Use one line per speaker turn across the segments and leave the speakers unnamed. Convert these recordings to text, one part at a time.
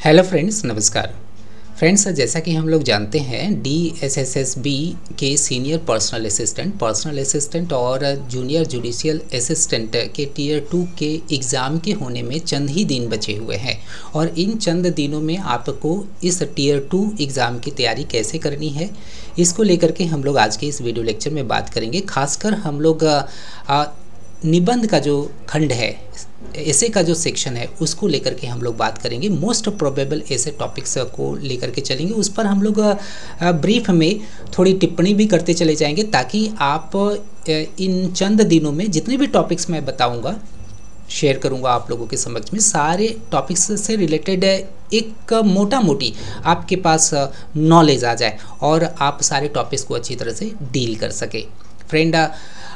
Hello friends, नमस्कार। Friends, जैसा कि हम लोग जानते हैं DSSSB के सीनियर पर्सनल असिस्टेंट और जूनियर जुडिशियल असिस्टेंट के टीयर 2 के एग्ज़ाम के होने में चंद ही दिन बचे हुए हैं और इन चंद दिनों में आपको इस टीयर 2 एग्ज़ाम की तैयारी कैसे करनी है, इसको लेकर के हम लोग आज के इस वीडियो लेक्चर में बात करेंगे। खासकर हम लोग निबंध का जो खंड है, ऐसे का जो सेक्शन है, उसको लेकर के हम लोग बात करेंगे। मोस्ट प्रोबेबल ऐसे टॉपिक्स को लेकर के चलेंगे, उस पर हम लोग ब्रीफ में थोड़ी टिप्पणी भी करते चले जाएंगे ताकि आप इन चंद दिनों में जितने भी टॉपिक्स मैं बताऊंगा, शेयर करूंगा आप लोगों के समक्ष में, सारे टॉपिक्स से रिलेटेड एक मोटा मोटी आपके पास नॉलेज आ जाए और आप सारे टॉपिक्स को अच्छी तरह से डील कर सके। फ्रेंड,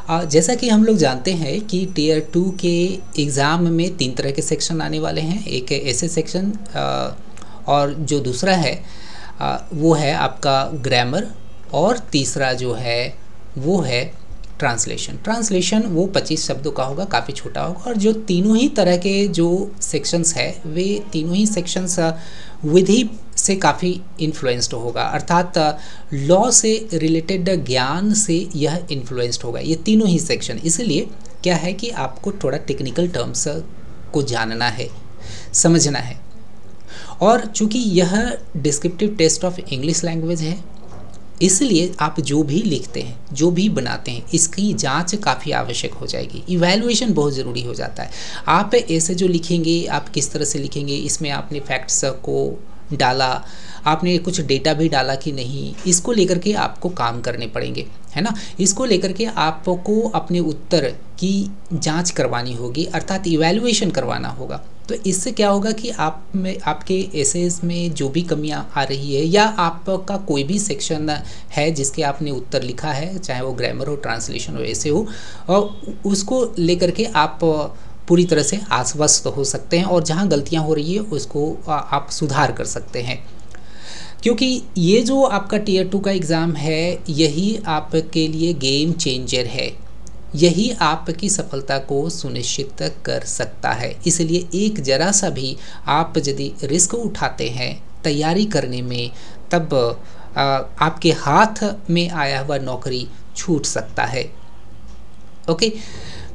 जैसा कि हम लोग जानते हैं कि टीयर 2 के एग्ज़ाम में 3 तरह के सेक्शन आने वाले हैं। एक है ऐसे सेक्शन और जो दूसरा है वो है आपका ग्रामर, और तीसरा जो है वो है ट्रांसलेशन वो 25 शब्दों का होगा, काफ़ी छोटा होगा। और जो तीनों ही तरह के जो सेक्शंस है, वे तीनों ही सेक्शंस विधि से काफ़ी इन्फ्लुएंस्ड होगा, अर्थात लॉ से रिलेटेड ज्ञान से यह इन्फ्लुएंस्ड होगा, ये तीनों ही सेक्शन। इसलिए क्या है कि आपको थोड़ा टेक्निकल टर्म्स को जानना है, समझना है। और चूँकि यह descriptive test of English language है, इसलिए आप जो भी लिखते हैं, जो भी बनाते हैं, इसकी जांच काफ़ी आवश्यक हो जाएगी। इवैल्यूएशन बहुत ज़रूरी हो जाता है। आप ऐसे जो लिखेंगे, आप किस तरह से लिखेंगे, इसमें आपने फैक्ट्स को डाला, आपने कुछ डेटा भी डाला कि नहीं, इसको लेकर के आपको काम करने पड़ेंगे, है ना। इसको लेकर के आपको अपने उत्तर की जांच करवानी होगी, अर्थात इवैल्यूएशन करवाना होगा। तो इससे क्या होगा कि आप में, आपके एसेस में जो भी कमियां आ रही है, या आपका कोई भी सेक्शन है जिसके आपने उत्तर लिखा है, चाहे वो ग्रामर हो, ट्रांसलेशन हो, ऐसे हो, और उसको लेकर के आप पूरी तरह से आश्वस्त हो सकते हैं और जहां गलतियां हो रही है उसको आप सुधार कर सकते हैं। क्योंकि ये जो आपका टीयर 2 का एग्ज़ाम है, यही आपके लिए गेम चेंजर है, यही आपकी सफलता को सुनिश्चित कर सकता है। इसलिए एक जरा सा भी आप यदि रिस्क उठाते हैं तैयारी करने में, तब आपके हाथ में आया हुआ नौकरी छूट सकता है। ओके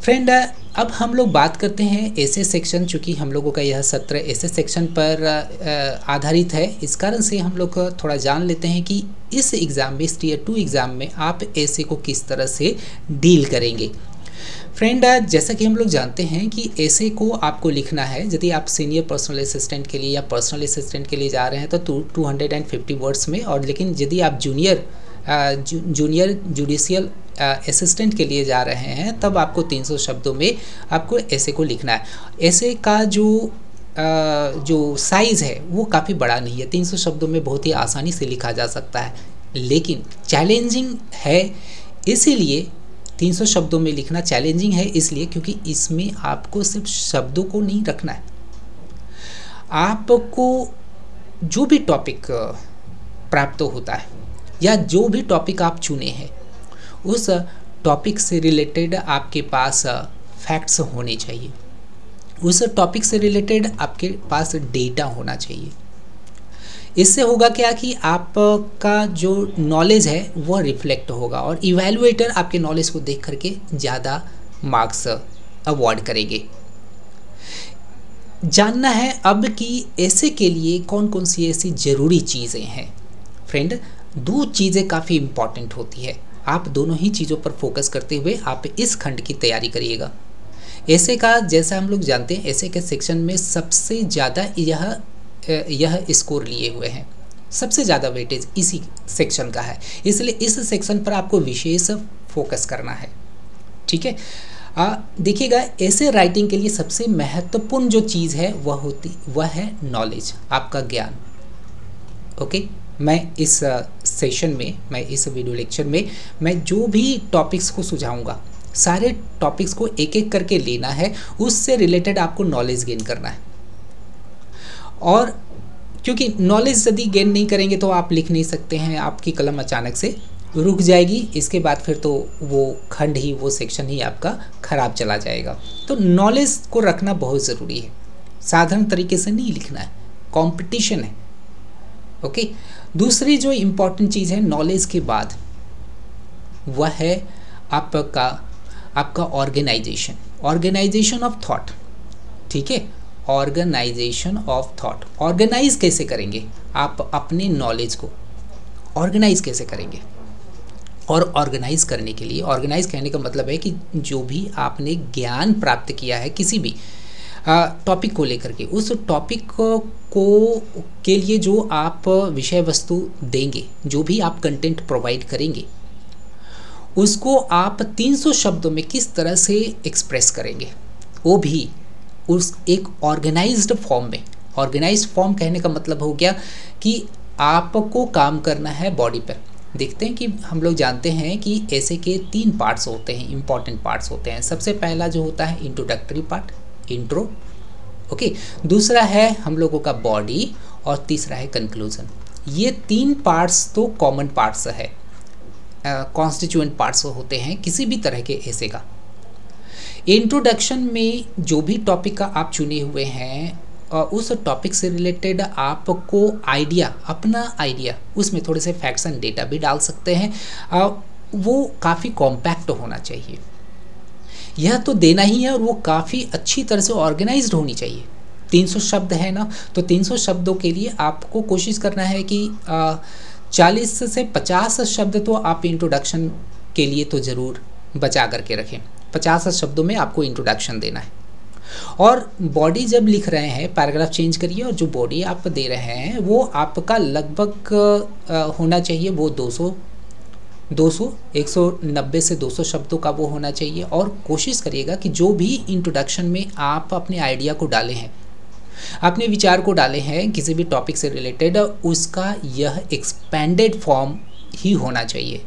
फ्रेंड, अब हम लोग बात करते हैं ऐसे सेक्शन। चूँकि हम लोगों का यह सत्र ऐसे सेक्शन पर आधारित है, इस कारण से हम लोग थोड़ा जान लेते हैं कि इस एग्ज़ाम में, इस टीयर 2 एग्ज़ाम में आप ऐसे को किस तरह से डील करेंगे। फ्रेंड, जैसा कि हम लोग जानते हैं कि ऐसे को आपको लिखना है, यदि आप सीनियर पर्सनल असिस्टेंट के लिए या पर्सनल असिस्टेंट के लिए जा रहे हैं तो 250 वर्ड्स में, और लेकिन यदि आप जूनियर जुडिशियल असिस्टेंट के लिए जा रहे हैं तब आपको 300 शब्दों में आपको ऐसे को लिखना है। ऐसे का जो साइज़ है वो काफ़ी बड़ा नहीं है, 300 शब्दों में बहुत ही आसानी से लिखा जा सकता है, लेकिन चैलेंजिंग है। इसीलिए 300 शब्दों में लिखना चैलेंजिंग है, इसलिए क्योंकि इसमें आपको सिर्फ शब्दों को नहीं रखना है, आपको जो भी टॉपिक प्राप्त होता है या जो भी टॉपिक आप चुने हैं, उस टॉपिक से रिलेटेड आपके पास फैक्ट्स होने चाहिए, उस टॉपिक से रिलेटेड आपके पास डेटा होना चाहिए। इससे होगा क्या कि आपका जो नॉलेज है वह रिफ्लेक्ट होगा और इवैल्यूएटर आपके नॉलेज को देख करके ज़्यादा मार्क्स अवार्ड करेंगे। जानना है अब कि ऐसे के लिए कौन कौन सी ऐसी ज़रूरी चीज़ें हैं। फ्रेंड, 2 चीज़ें काफ़ी इम्पॉर्टेंट होती है, आप दोनों ही चीज़ों पर फोकस करते हुए आप इस खंड की तैयारी करिएगा। ऐसे का, जैसा हम लोग जानते हैं, ऐसे के सेक्शन में सबसे ज़्यादा यह स्कोर लिए हुए हैं, सबसे ज़्यादा वेटेज इसी सेक्शन का है, इसलिए इस सेक्शन पर आपको विशेष फोकस करना है। ठीक है, देखिएगा, ऐसे राइटिंग के लिए सबसे महत्वपूर्ण जो चीज़ है वह है नॉलेज, आपका ज्ञान। ओके, मैं इस सेशन में, मैं इस वीडियो लेक्चर में, मैं जो भी टॉपिक्स को सुझाऊंगा, सारे टॉपिक्स को एक एक करके लेना है, उससे रिलेटेड आपको नॉलेज गेन करना है। और क्योंकि नॉलेज यदि गेन नहीं करेंगे तो आप लिख नहीं सकते हैं, आपकी कलम अचानक से रुक जाएगी, इसके बाद फिर तो वो खंड ही, वो सेक्शन ही आपका ख़राब चला जाएगा। तो नॉलेज को रखना बहुत ज़रूरी है, साधारण तरीके से नहीं लिखना है, कंपटीशन है। ओके, दूसरी जो इम्पॉर्टेंट चीज़ है नॉलेज के बाद, वह है आपका ऑर्गेनाइजेशन ऑफ थॉट। ठीक है, ऑर्गेनाइजेशन ऑफ थॉट। ऑर्गेनाइज कैसे करेंगे आप अपने नॉलेज को, ऑर्गेनाइज कैसे करेंगे? और ऑर्गेनाइज करने के लिए, ऑर्गेनाइज कहने का मतलब है कि जो भी आपने ज्ञान प्राप्त किया है किसी भी टॉपिक को लेकर के, उस टॉपिक को के लिए जो आप विषय वस्तु देंगे, जो भी आप कंटेंट प्रोवाइड करेंगे, उसको आप 300 शब्दों में किस तरह से एक्सप्रेस करेंगे, वो भी उस एक ऑर्गेनाइज्ड फॉर्म में। ऑर्गेनाइज्ड फॉर्म कहने का मतलब हो गया कि आपको काम करना है बॉडी पर। देखते हैं कि हम लोग जानते हैं कि ऐसे के 3 पार्ट्स होते हैं, इंपॉर्टेंट पार्ट्स होते हैं। सबसे पहला जो होता है इंट्रोडक्टरी पार्ट, इंट्रो। ओके, दूसरा है हम लोगों का बॉडी, और तीसरा है कंक्लूजन। ये 3 पार्ट्स तो कॉमन पार्ट्स है, कॉन्स्टिट्यूएंट पार्ट्स होते हैं किसी भी तरह के ऐसे का। इंट्रोडक्शन में जो भी टॉपिक का आप चुने हुए हैं, उस टॉपिक से रिलेटेड आपको आइडिया, अपना आइडिया, उसमें थोड़े से फैक्ट्स एंड डेटा भी डाल सकते हैं। वो काफ़ी कॉम्पैक्ट होना चाहिए, यह तो देना ही है, और वो काफ़ी अच्छी तरह से ऑर्गेनाइज्ड होनी चाहिए। 300 शब्द है ना, तो 300 शब्दों के लिए आपको कोशिश करना है कि 40 से 50 शब्द तो आप इंट्रोडक्शन के लिए तो ज़रूर बचा करके रखें। 50 शब्दों में आपको इंट्रोडक्शन देना है। और बॉडी जब लिख रहे हैं, पैराग्राफ चेंज करिए, और जो बॉडी आप दे रहे हैं वो आपका लगभग होना चाहिए वो 190 से 200 शब्दों का वो होना चाहिए। और कोशिश करिएगा कि जो भी इंट्रोडक्शन में आप अपने आइडिया को डाले हैं, अपने विचार को डाले हैं किसी भी टॉपिक से रिलेटेड, उसका यह एक्सपेंडेड फॉर्म ही होना चाहिए।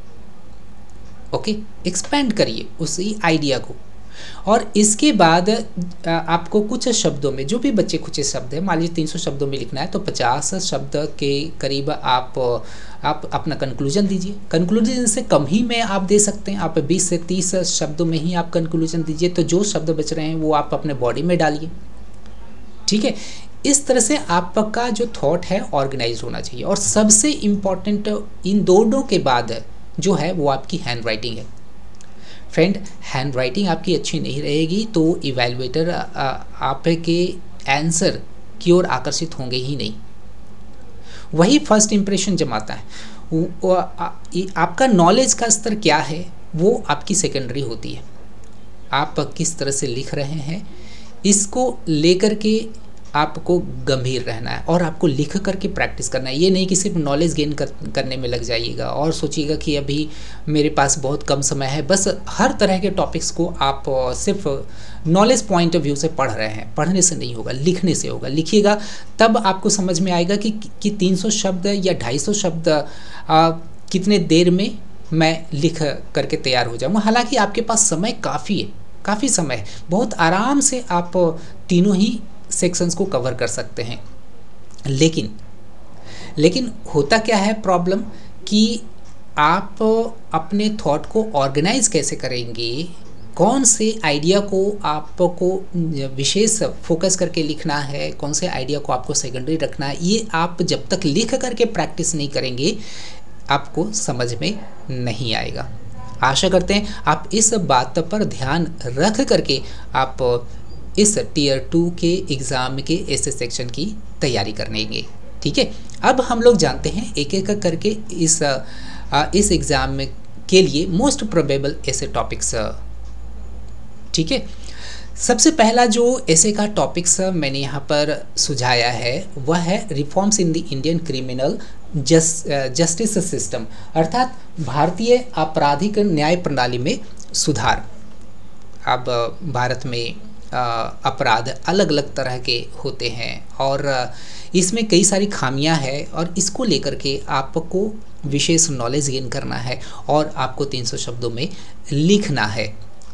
ओके, एक्सपेंड करिए उसी आइडिया को। और इसके बाद आपको कुछ शब्दों में, जो भी बच्चे कुछ शब्द है, मान लीजिए 300 शब्दों में लिखना है, तो 50 शब्द के करीब आप अपना कंक्लूजन दीजिए। कंक्लूजन से कम ही में आप दे सकते हैं, आप 20 से 30 शब्दों में ही आप कंक्लूजन दीजिए। तो जो शब्द बच रहे हैं वो आप अपने बॉडी में डालिए। ठीक है, इस तरह से आपका जो थॉट है ऑर्गेनाइज होना चाहिए। और सबसे इम्पॉर्टेंट इन दोनों के बाद जो है वो आपकी हैंड राइटिंग है। फ्रेंड, हैंड राइटिंग आपकी अच्छी नहीं रहेगी तो इवैल्यूएटर आपके आंसर की ओर आकर्षित होंगे ही नहीं। वही फर्स्ट इम्प्रेशन जमाता है। आपका नॉलेज का स्तर क्या है वो आपकी सेकेंडरी होती है। आप किस तरह से लिख रहे हैं इसको लेकर के आपको गंभीर रहना है, और आपको लिख करके प्रैक्टिस करना है। ये नहीं कि सिर्फ नॉलेज गेन करने में लग जाइएगा और सोचिएगा कि अभी मेरे पास बहुत कम समय है, बस हर तरह के टॉपिक्स को आप सिर्फ नॉलेज पॉइंट ऑफ व्यू से पढ़ रहे हैं। पढ़ने से नहीं होगा, लिखने से होगा। लिखिएगा तब आपको समझ में आएगा कि 300 शब्द या 250 शब्द कितने देर में मैं लिख करके तैयार हो जाऊँगा। हालाँकि आपके पास समय काफ़ी है, काफ़ी समय है, बहुत आराम से आप तीनों ही सेक्शंस को कवर कर सकते हैं। लेकिन होता क्या है प्रॉब्लम, कि आप अपने थॉट को ऑर्गेनाइज कैसे करेंगे, कौन से आइडिया को आपको विशेष फोकस करके लिखना है, कौन से आइडिया को आपको सेकेंडरी रखना है, ये आप जब तक लिख करके प्रैक्टिस नहीं करेंगे आपको समझ में नहीं आएगा। आशा करते हैं आप इस बात पर ध्यान रख करके आप इस टीयर 2 के एग्ज़ाम के ऐसे सेक्शन की तैयारी करेंगे। ठीक है, अब हम लोग जानते हैं एक एक करके इस एग्ज़ाम के लिए मोस्ट प्रोबेबल ऐसे टॉपिक्स। ठीक है, सबसे पहला जो ऐसे का टॉपिक्स मैंने यहाँ पर सुझाया है वह है reforms in the Indian criminal justice system, अर्थात भारतीय आपराधिक न्याय प्रणाली में सुधार। अब भारत में अपराध अलग अलग तरह के होते हैं और इसमें कई सारी खामियां हैं, और इसको लेकर के आपको विशेष नॉलेज गेन करना है और आपको 300 शब्दों में लिखना है।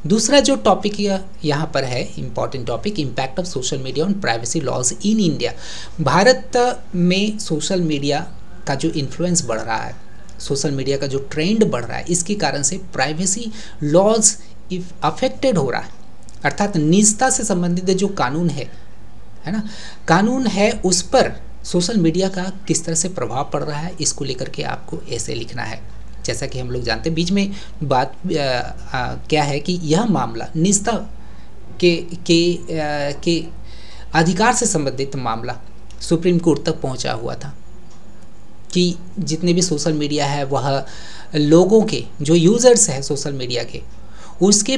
दूसरा जो टॉपिक यहाँ पर है important topic, impact of social media on privacy laws in India. भारत में सोशल मीडिया का जो इन्फ्लुएंस बढ़ रहा है, सोशल मीडिया का जो ट्रेंड बढ़ रहा है, इसके कारण से प्राइवेसी लॉज अफेक्टेड हो रहा है। अर्थात निजता से संबंधित जो कानून है ना, कानून है, उस पर सोशल मीडिया का किस तरह से प्रभाव पड़ रहा है, इसको लेकर के आपको ऐसे लिखना है। जैसा कि हम लोग जानते हैं, बीच में बात क्या है कि यह मामला निजता के अधिकार से संबंधित मामला सुप्रीम कोर्ट तक पहुंचा हुआ था कि जितने भी सोशल मीडिया है वह लोगों के जो यूज़र्स हैं सोशल मीडिया के उसके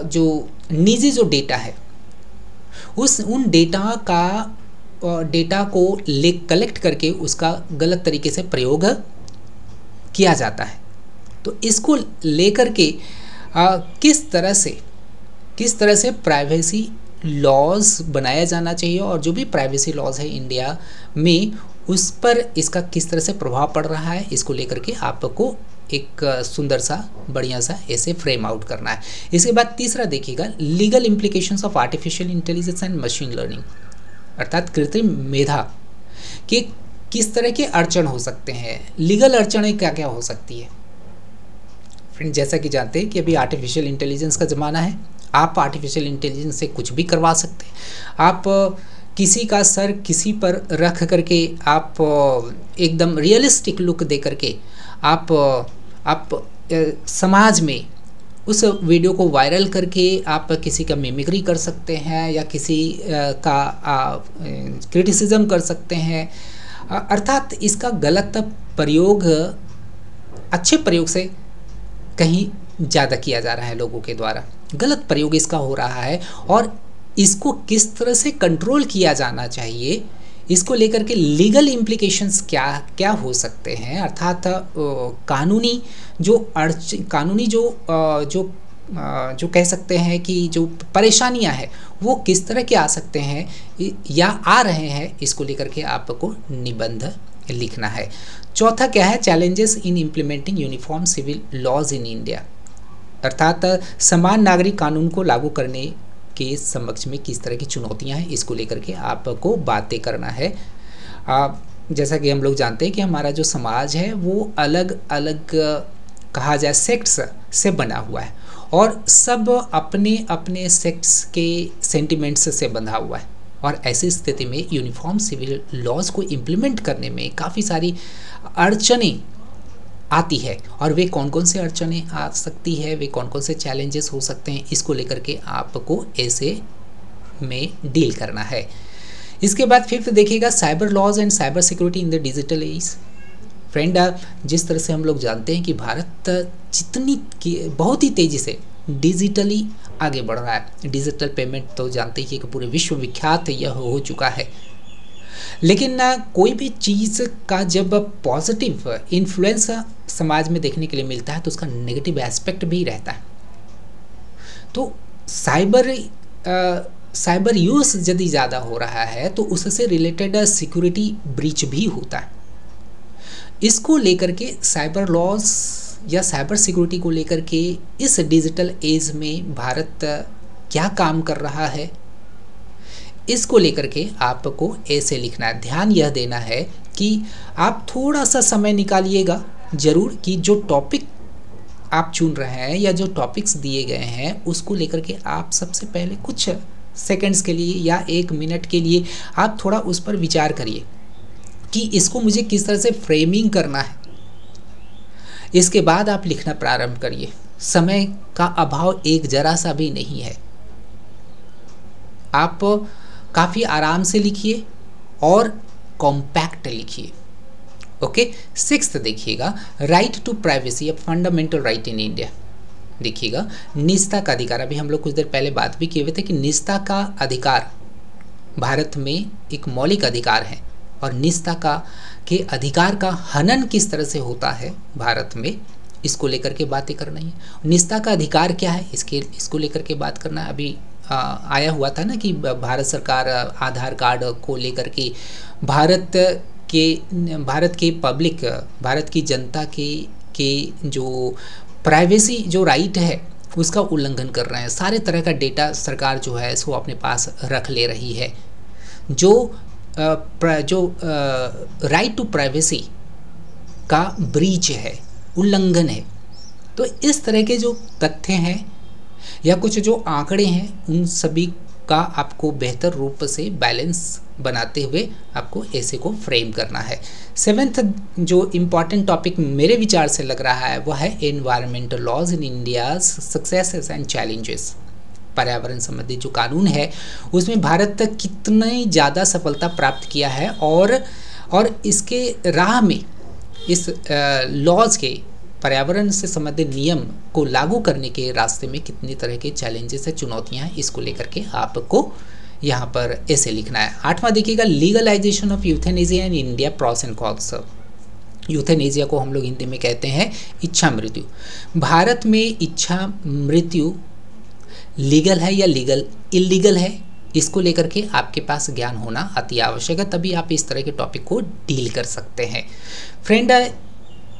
जो निजी जो डेटा है उन डेटा को कलेक्ट करके उसका गलत तरीके से प्रयोग किया जाता है। तो इसको लेकर के किस तरह से प्राइवेसी लॉज बनाया जाना चाहिए और जो भी प्राइवेसी लॉज है इंडिया में उस पर इसका किस तरह से प्रभाव पड़ रहा है, इसको लेकर के आपको एक सुंदर सा बढ़िया सा ऐसे फ्रेम आउट करना है। इसके बाद तीसरा देखिएगा, legal implications of artificial intelligence and machine learning, अर्थात कृत्रिम मेधा के किस तरह के अड़चन हो सकते हैं, लीगल अड़चनें क्या क्या हो सकती है। फ्रेंड, जैसा कि जानते हैं कि अभी आर्टिफिशियल इंटेलिजेंस का ज़माना है, आप आर्टिफिशियल इंटेलिजेंस से कुछ भी करवा सकते हैं। आप किसी का सर किसी पर रख करके आप एकदम रियलिस्टिक लुक दे करके आप समाज में उस वीडियो को वायरल करके आप किसी का मिमिक्री कर सकते हैं या किसी का क्रिटिसिज्म कर सकते हैं। अर्थात इसका गलत प्रयोग अच्छे प्रयोग से कहीं ज़्यादा किया जा रहा है, लोगों के द्वारा गलत प्रयोग इसका हो रहा है और इसको किस तरह से कंट्रोल किया जाना चाहिए, इसको लेकर के लीगल इम्प्लीकेशंस क्या क्या हो सकते हैं, अर्थात कानूनी जो कह सकते हैं कि जो परेशानियां हैं वो किस तरह के आ सकते हैं या आ रहे हैं, इसको लेकर के आपको निबंध लिखना है। चौथा क्या है, challenges in implementing uniform civil laws in India, अर्थात समान नागरिक कानून को लागू करने के समक्ष में किस तरह की चुनौतियां हैं, इसको लेकर के आपको बातें करना है। जैसा कि हम लोग जानते हैं कि हमारा जो समाज है वो अलग अलग कहा जाए सेक्ट्स से बना हुआ है और सब अपने अपने सेक्ट्स के सेंटिमेंट्स से बंधा हुआ है और ऐसी स्थिति में यूनिफॉर्म सिविल लॉज को इम्प्लीमेंट करने में काफ़ी सारी अड़चनें आती है और वे कौन कौन से अड़चनें आ सकती है, वे कौन कौन से चैलेंजेस हो सकते हैं, इसको लेकर के आपको ऐसे में डील करना है। इसके बाद फिफ्थ देखिएगा, cyber laws and cyber security in the digital age. Friend, जिस तरह से हम लोग जानते हैं कि भारत बहुत ही तेज़ी से डिजिटली आगे बढ़ रहा है। डिजिटल पेमेंट तो जानते ही कि पूरे विश्व विख्यात यह हो चुका है, लेकिन कोई भी चीज़ का जब पॉजिटिव इन्फ्लुएंस समाज में देखने के लिए मिलता है तो उसका नेगेटिव एस्पेक्ट भी रहता है। तो साइबर यूज यदि ज़्यादा हो रहा है तो उससे रिलेटेड सिक्योरिटी ब्रीच भी होता है। इसको लेकर के साइबर लॉज या साइबर सिक्योरिटी को लेकर के इस डिजिटल एज में भारत क्या काम कर रहा है, इसको लेकर के आपको ऐसे लिखना है। ध्यान यह देना है कि आप थोड़ा सा समय निकालिएगा ज़रूर कि जो टॉपिक आप चुन रहे हैं या जो टॉपिक्स दिए गए हैं उसको लेकर के आप सबसे पहले कुछ सेकंड्स के लिए या 1 मिनट के लिए आप थोड़ा उस पर विचार करिए कि इसको मुझे किस तरह से फ्रेमिंग करना है। इसके बाद आप लिखना प्रारंभ करिए। समय का अभाव एक जरा सा भी नहीं है, आप काफ़ी आराम से लिखिए और कॉम्पैक्ट लिखिए। ओके। सिक्स्थ देखिएगा, right to privacy, a fundamental right in India. देखिएगा, निजता का अधिकार, अभी हम लोग कुछ देर पहले बात भी किए हुए थे कि निजता का अधिकार भारत में एक मौलिक अधिकार है और निजता के अधिकार का हनन किस तरह से होता है भारत में, इसको लेकर के बातें करना है। निजता का अधिकार क्या है, इसको लेकर के बात करना है। अभी आया हुआ था ना कि भारत सरकार आधार कार्ड को लेकर के भारत के पब्लिक, भारत की जनता के जो प्राइवेसी जो राइट है उसका उल्लंघन कर रहे हैं। सारे तरह का डेटा सरकार जो है इसको अपने पास रख ले रही है। जो राइट टू प्राइवेसी का ब्रीच है, उल्लंघन है। तो इस तरह के जो तथ्य हैं या कुछ जो आंकड़े हैं उन सभी का आपको बेहतर रूप से बैलेंस बनाते हुए आपको ऐसे को फ्रेम करना है। 7th जो इम्पॉर्टेंट टॉपिक मेरे विचार से लग रहा है वह है environmental laws in India's successes and challenges. पर्यावरण संबंधी जो कानून है उसमें भारत तक कितनी ज़्यादा सफलता प्राप्त किया है और इसके राह में इस लॉज के पर्यावरण से संबंधित नियम को लागू करने के रास्ते में कितनी तरह के चैलेंजेस है, चुनौतियां हैं, इसको लेकर के आपको यहाँ पर ऐसे लिखना है। 8वां देखिएगा legalisation of euthanasia in India pros and cons. Euthanasia को हम लोग हिंदी में कहते हैं इच्छा मृत्यु। भारत में इच्छा मृत्यु लीगल है या इलीगल है, इसको लेकर के आपके पास ज्ञान होना अति आवश्यक है, तभी आप इस तरह के टॉपिक को डील कर सकते हैं। फ्रेंड,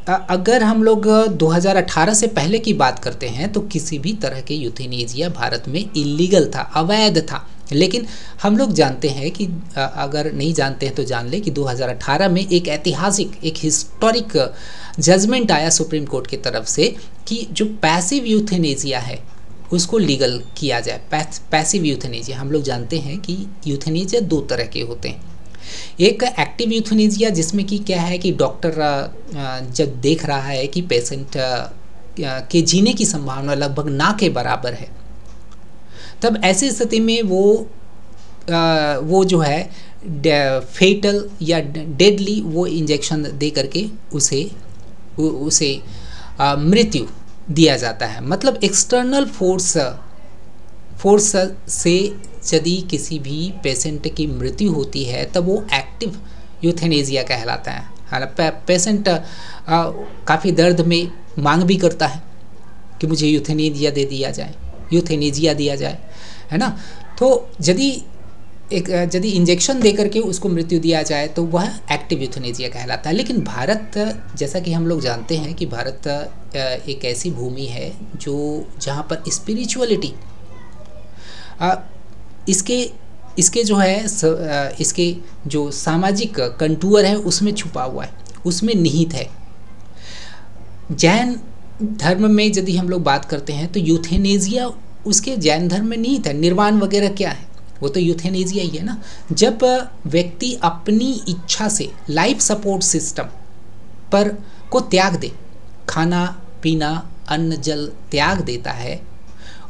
अगर हम लोग 2018 से पहले की बात करते हैं तो किसी भी तरह के यूथेनेसिया भारत में इलीगल था, अवैध था। लेकिन हम लोग जानते हैं कि अगर नहीं जानते हैं तो जान ले कि 2018 में एक ऐतिहासिक, एक हिस्टोरिक जजमेंट आया सुप्रीम कोर्ट की तरफ से कि जो पैसिव यूथेनेसिया है उसको लीगल किया जाए। पैसिव यूथेनेसिया, हम लोग जानते हैं कि यूथेनेसिया 2 तरह के होते हैं। एक एक्टिव यूथेनेसिया जिसमें कि क्या है कि डॉक्टर जब देख रहा है कि पेशेंट के जीने की संभावना लगभग ना के बराबर है, तब ऐसी स्थिति में वो जो है फेटल या डेडली वो इंजेक्शन दे करके उसे मृत्यु दिया जाता है। मतलब एक्सटर्नल फोर्स से यदि किसी भी पेशेंट की मृत्यु होती है तब वो एक्टिव यूथेनेसिया कहलाता है। हालांकि पेशेंट काफ़ी दर्द में मांग भी करता है कि मुझे यूथेनेसिया दिया जाए, है ना। तो यदि इंजेक्शन दे करके उसको मृत्यु दिया जाए तो वह एक्टिव यूथेनेसिया कहलाता है। लेकिन भारत, जैसा कि हम लोग जानते हैं कि भारत एक ऐसी भूमि है जहाँ पर स्पिरिचुअलिटी इसके जो सामाजिक कंटूर है उसमें छुपा हुआ है, उसमें निहित है। जैन धर्म में यदि हम लोग बात करते हैं तो यूथेनेसिया उसके जैन धर्म में निहित है। निर्वाण वगैरह क्या है, वो तो यूथेनेसिया ही है ना। जब व्यक्ति अपनी इच्छा से लाइफ सपोर्ट सिस्टम को त्याग दे, खाना पीना अन्न जल त्याग देता है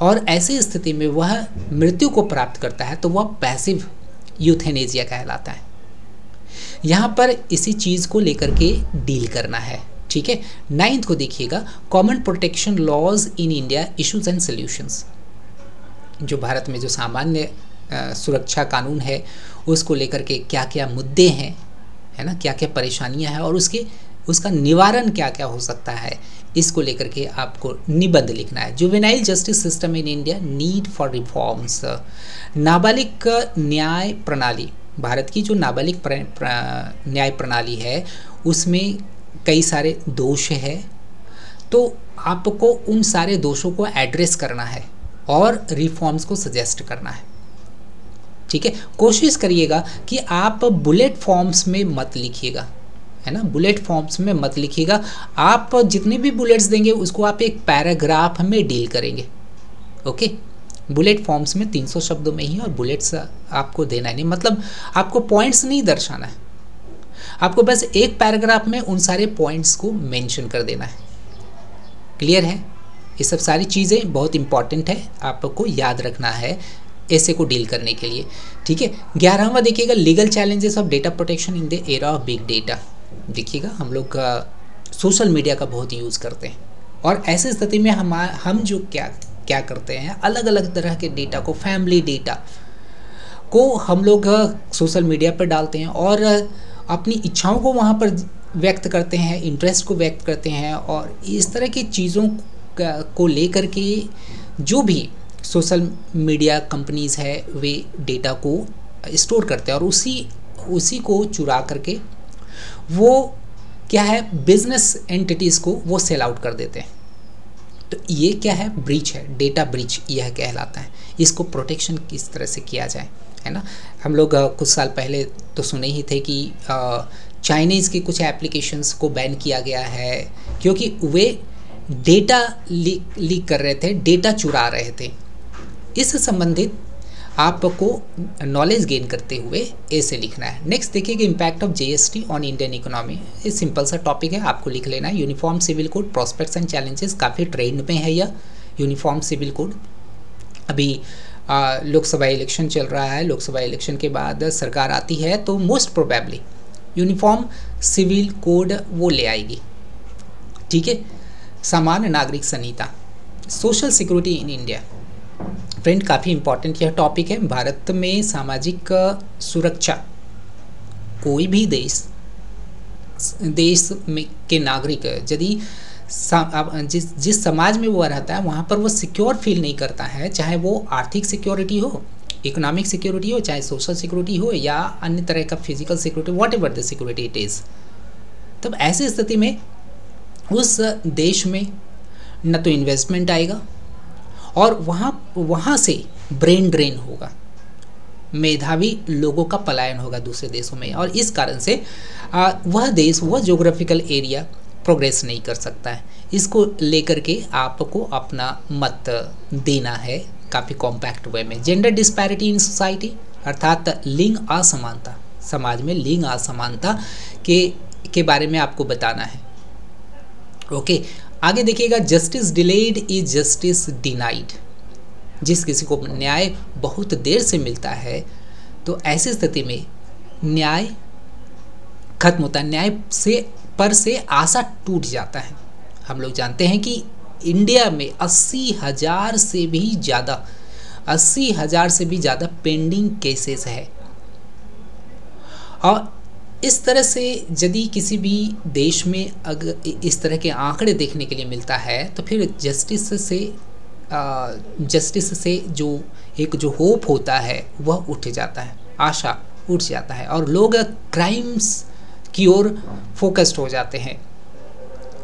और ऐसी स्थिति में वह मृत्यु को प्राप्त करता है तो वह पैसिव यूथेनेसिया कहलाता है। यहाँ पर इसी चीज़ को लेकर के डील करना है, ठीक है। 9th को देखिएगा, common protection laws in India issues and solutions. जो भारत में जो सामान्य सुरक्षा कानून है उसको लेकर के क्या क्या मुद्दे हैं, है ना, क्या क्या परेशानियां हैं और उसका निवारण क्या क्या हो सकता है, इसको लेकर के आपको निबंध लिखना है। Juvenile justice system in India need for reforms. नाबालिग न्याय प्रणाली, भारत की जो नाबालिग न्याय प्रणाली है उसमें कई सारे दोष है, तो आपको उन सारे दोषों को एड्रेस करना है और रिफॉर्म्स को सजेस्ट करना है, ठीक है। कोशिश करिएगा कि आप बुलेट फॉर्म्स में मत लिखिएगा, है ना, बुलेट फॉर्म्स में मत लिखिएगा। आप जितने भी बुलेट्स देंगे उसको आप एक पैराग्राफ में डील करेंगे, ओके। बुलेट फॉर्म्स में 300 शब्दों में ही और बुलेट्स आपको देना नहीं, मतलब आपको पॉइंट्स नहीं दर्शाना है, आपको बस एक पैराग्राफ में उन सारे पॉइंट्स को मेंशन कर देना है। क्लियर है? ये सब सारी चीज़ें बहुत इंपॉर्टेंट है, आपको याद रखना है ऐसे को डील करने के लिए, ठीक है। 11वां देखिएगा, legal challenges of data protection in the era of big data. देखिएगा हम लोग सोशल मीडिया का बहुत यूज़ करते हैं और ऐसी स्थिति में हम जो क्या करते हैं, अलग अलग तरह के डेटा को, फैमिली डेटा को हम लोग सोशल मीडिया पर डालते हैं और अपनी इच्छाओं को वहाँ पर व्यक्त करते हैं, इंटरेस्ट को व्यक्त करते हैं और इस तरह की चीज़ों को लेकर के जो भी सोशल मीडिया कंपनीज़ है वे डेटा को स्टोर करते हैं और उसी को चुरा करके वो क्या है, बिजनेस एंटिटीज़ को वो सेल आउट कर देते हैं। तो ये क्या है, ब्रीच है, डेटा ब्रीच यह कहलाता है। इसको प्रोटेक्शन किस तरह से किया जाए, है ना। हम लोग कुछ साल पहले तो सुने ही थे कि चाइनीज़ की कुछ एप्लीकेशंस को बैन किया गया है क्योंकि वे डेटा लीक कर रहे थे, डेटा चुरा रहे थे। इस संबंधित आपको नॉलेज गेन करते हुए ए से लिखना है। नेक्स्ट देखिए कि impact of GST on Indian economy. ये सिंपल सा टॉपिक है, आपको लिख लेना है। Uniform civil code, prospects and challenges, काफ़ी ट्रेंड में है यह यूनिफॉर्म सिविल कोड। अभी लोकसभा इलेक्शन चल रहा है, लोकसभा इलेक्शन के बाद सरकार आती है तो most probably uniform civil code वो ले आएगी, ठीक है। सामान्य नागरिक संहिता, social security in India. Friend काफ़ी इंपॉर्टेंट यह टॉपिक है। भारत में सामाजिक सुरक्षा, कोई भी देश में के नागरिक यदि जिस समाज में वो रहता है वहाँ पर वो सिक्योर फील नहीं करता है, चाहे वो आर्थिक सिक्योरिटी हो, इकोनॉमिक सिक्योरिटी हो, चाहे सोशल सिक्योरिटी हो या अन्य तरह का physical security, what ever the security it is, तब ऐसी स्थिति में उस देश में न तो इन्वेस्टमेंट आएगा और वहाँ से ब्रेन ड्रेन होगा, मेधावी लोगों का पलायन होगा दूसरे देशों में, और इस कारण से वह देश, वह ज्योग्राफिकल एरिया प्रोग्रेस नहीं कर सकता है। इसको लेकर के आपको अपना मत देना है काफ़ी कॉम्पैक्ट वे में। जेंडर डिस्पैरिटी इन सोसाइटी, अर्थात लिंग असमानता, समाज में लिंग असमानता के बारे में आपको बताना है। ओके, आगे देखिएगा, justice delayed is justice denied. जिस किसी को न्याय बहुत देर से मिलता है तो ऐसी स्थिति में न्याय खत्म होता है, न्याय से आशा टूट जाता है। हम लोग जानते हैं कि इंडिया में 80,000 से भी ज़्यादा पेंडिंग केसेस है, और इस तरह से यदि किसी भी देश में अगर इस तरह के आंकड़े देखने के लिए मिलता है तो फिर जस्टिस से जो होप होता है वह उठ जाता है, आशा उठ जाता है, और लोग क्राइम्स की ओर फोकस्ड हो जाते हैं,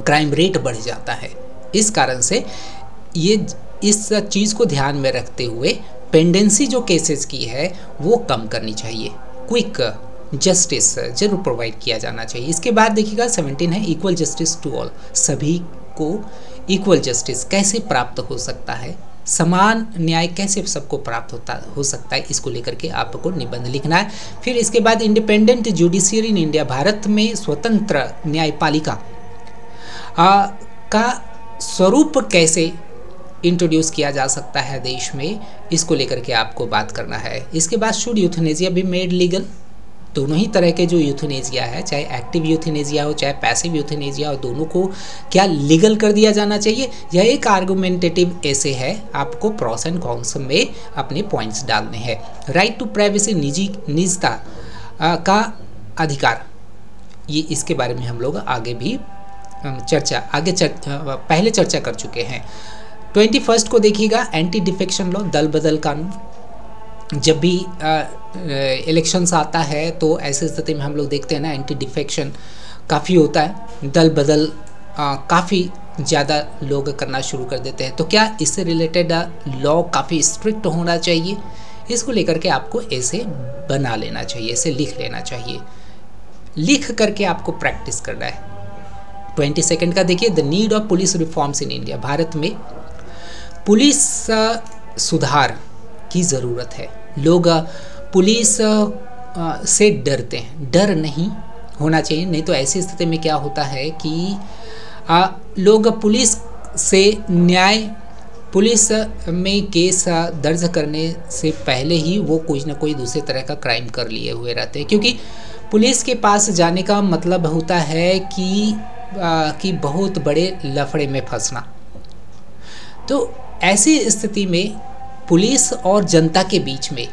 क्राइम रेट बढ़ जाता है। इस कारण से ये इस चीज़ को ध्यान में रखते हुए पेंडेंसी जो केसेस की है वो कम करनी चाहिए, क्विक जस्टिस जरूर प्रोवाइड किया जाना चाहिए। इसके बाद देखिएगा 17 है, इक्वल जस्टिस टू ऑल। सभी को इक्वल जस्टिस कैसे प्राप्त हो सकता है, समान न्याय कैसे सबको प्राप्त हो सकता है, इसको लेकर के आपको निबंध लिखना है। फिर इसके बाद इंडिपेंडेंट जुडिशियरी इन इंडिया, भारत में स्वतंत्र न्यायपालिका का स्वरूप कैसे इंट्रोड्यूस किया जा सकता है देश में, इसको लेकर के आपको बात करना है। इसके बाद should euthanasia be made legal. दोनों ही तरह के जो यूथनेजिया है, चाहे एक्टिव यूथनेजिया हो चाहे पैसिव यूथनेजिया हो, दोनों को क्या लीगल कर दिया जाना चाहिए। यह एक आर्गुमेंटेटिव ऐसे है, आपको प्रॉस एंड कॉन्स में अपने पॉइंट्स डालने हैं। राइट टू प्राइवेसी, निजता का अधिकार, ये इसके बारे में हम लोग आगे भी पहले चर्चा कर चुके हैं। 21 को देखिएगा, एंटी डिफेक्शन लॉ, दल बदल कानून। जब भी इलेक्शंस आता है तो ऐसी स्थिति में हम लोग देखते हैं ना, एंटी डिफेक्शन काफ़ी होता है, दल बदल काफ़ी ज़्यादा लोग करना शुरू कर देते हैं। तो क्या इससे रिलेटेड लॉ काफ़ी स्ट्रिक्ट होना चाहिए, इसको लेकर के आपको ऐसे बना लेना चाहिए, ऐसे लिख लेना चाहिए, लिख करके आपको प्रैक्टिस करना है। 22 का देखिए, the need of police reforms in India. भारत में पुलिस सुधार की ज़रूरत है। लोग पुलिस से डरते हैं, डर नहीं होना चाहिए। नहीं तो ऐसी स्थिति में क्या होता है कि लोग पुलिस में केस दर्ज करने से पहले ही वो कुछ ना कोई दूसरे तरह का क्राइम कर लिए हुए रहते हैं, क्योंकि पुलिस के पास जाने का मतलब होता है कि बहुत बड़े लफड़े में फंसना। तो ऐसी स्थिति में पुलिस और जनता के बीच में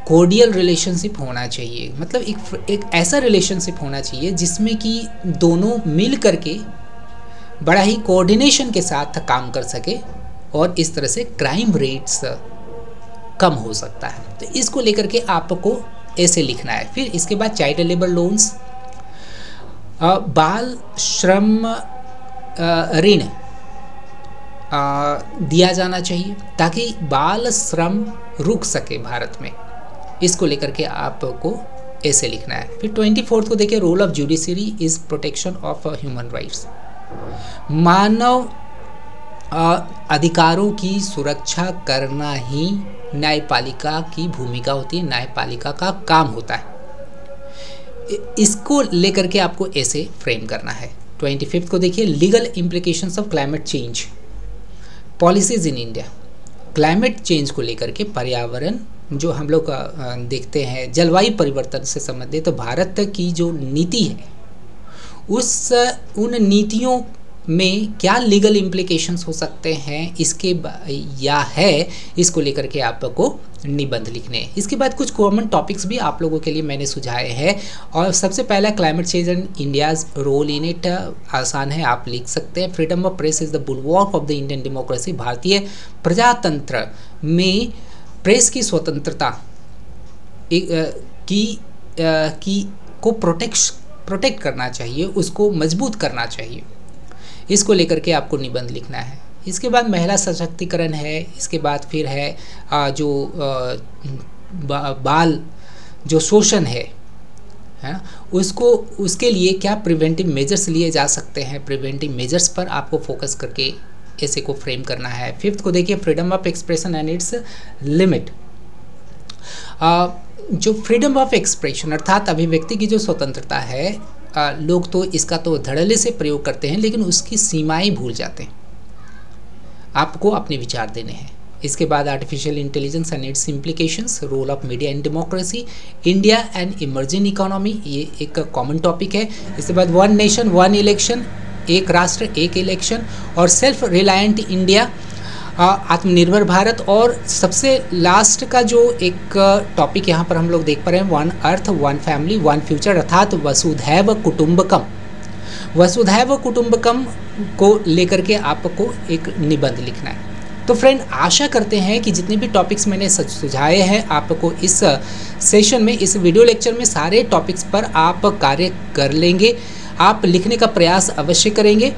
कोर्डियल रिलेशनशिप होना चाहिए, मतलब एक ऐसा रिलेशनशिप होना चाहिए जिसमें कि दोनों मिल करके बड़ा ही कोऑर्डिनेशन के साथ काम कर सके, और इस तरह से क्राइम रेट्स कम हो सकता है। तो इसको लेकर के आपको ऐसे लिखना है। फिर इसके बाद चाइल्ड लेबर लोन्स, बाल श्रम ऋण दिया जाना चाहिए ताकि बाल श्रम रुक सके भारत में, इसको लेकर के आपको ऐसे लिखना है। फिर 24 को देखिए, role of judiciary is protection of human rights. मानव अधिकारों की सुरक्षा करना ही न्यायपालिका की भूमिका होती है, न्यायपालिका का काम होता है। इसको लेकर के आपको ऐसे फ्रेम करना है। 25 को देखिए, legal implications of climate change policies in India. Climate change को लेकर के, पर्यावरण जो हम लोग देखते हैं, जलवायु परिवर्तन से संबंधित तो भारत की जो नीति है उन नीतियों में क्या लीगल इम्प्लीकेशंस हो सकते हैं इसके इसको लेकर के आपको निबंध लिखने हैं। इसके बाद कुछ कॉमन टॉपिक्स भी आप लोगों के लिए मैंने सुझाए हैं। और सबसे पहला climate change and India's role in it, आसान है, आप लिख सकते हैं। Freedom of press is the bulwark of the Indian democracy. भारतीय प्रजातंत्र में प्रेस की स्वतंत्रता को प्रोटेक्ट करना चाहिए, उसको मजबूत करना चाहिए। इसको लेकर के आपको निबंध लिखना है। इसके बाद महिला सशक्तिकरण है। इसके बाद फिर है जो बाल जो शोषण है उसके लिए क्या प्रिवेंटिव मेजर्स लिए जा सकते हैं, प्रिवेंटिव मेजर्स पर आपको फोकस करके ऐसे को फ्रेम करना है। 5th को देखिए, freedom of expression and it's limit. जो फ्रीडम ऑफ एक्सप्रेशन अर्थात अभिव्यक्ति की जो स्वतंत्रता है, लोग तो इसका तो धड़ल्ले से प्रयोग करते हैं लेकिन उसकी सीमाएं भूल जाते हैं। आपको अपने विचार देने हैं। इसके बाद artificial intelligence and its implications, role of media in democracy, India and emerging economy, ये एक कॉमन टॉपिक है। इसके बाद वन नेशन वन इलेक्शन, एक राष्ट्र एक इलेक्शन, और सेल्फ रिलायंट इंडिया, आत्मनिर्भर भारत, और सबसे लास्ट का जो एक टॉपिक यहाँ पर हम लोग देख पा रहे हैं, one earth one family one future, अर्थात वसुधैव कुटुंबकम। वसुधैव कुटुंबकम को लेकर के आपको एक निबंध लिखना है। तो फ्रेंड, आशा करते हैं कि जितने भी टॉपिक्स मैंने सुझाए हैं आपको इस सेशन में, इस वीडियो लेक्चर में, सारे टॉपिक्स पर आप कार्य कर लेंगे। आप लिखने का प्रयास अवश्य करेंगे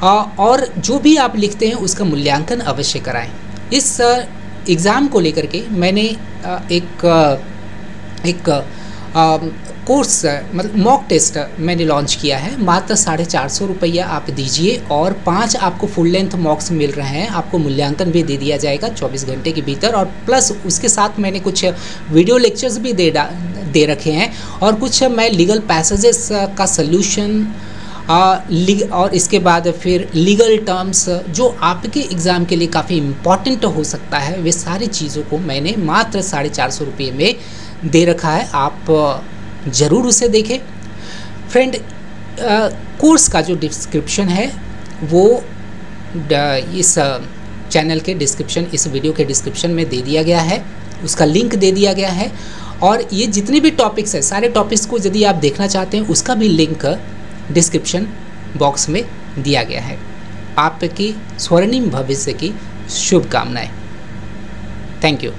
और जो भी आप लिखते हैं उसका मूल्यांकन अवश्य कराएं। इस एग्ज़ाम को लेकर के मैंने एक कोर्स मतलब मॉक टेस्ट मैंने लॉन्च किया है। मात्र 450 रुपया आप दीजिए और 5 आपको फुल लेंथ मॉक्स मिल रहे हैं। आपको मूल्यांकन भी दे दिया जाएगा 24 घंटे के भीतर, और प्लस उसके साथ मैंने कुछ वीडियो लेक्चर्स भी दे रखे हैं, और कुछ मैं लीगल पैसेजेस का सल्यूशन और इसके बाद फिर लीगल टर्म्स जो आपके एग्ज़ाम के लिए काफ़ी इम्पॉर्टेंट हो सकता है, वे सारी चीज़ों को मैंने मात्र 450 रुपये में दे रखा है। आप ज़रूर उसे देखें। फ्रेंड, कोर्स का जो डिस्क्रिप्शन है वो इस चैनल के डिस्क्रिप्शन, इस वीडियो के डिस्क्रिप्शन में दे दिया गया है, उसका लिंक दे दिया गया है। और ये जितने भी टॉपिक्स हैं, सारे टॉपिक्स को यदि आप देखना चाहते हैं उसका भी लिंक डिस्क्रिप्शन बॉक्स में दिया गया है। आपकी स्वर्णिम भविष्य की शुभकामनाएं। Thank you.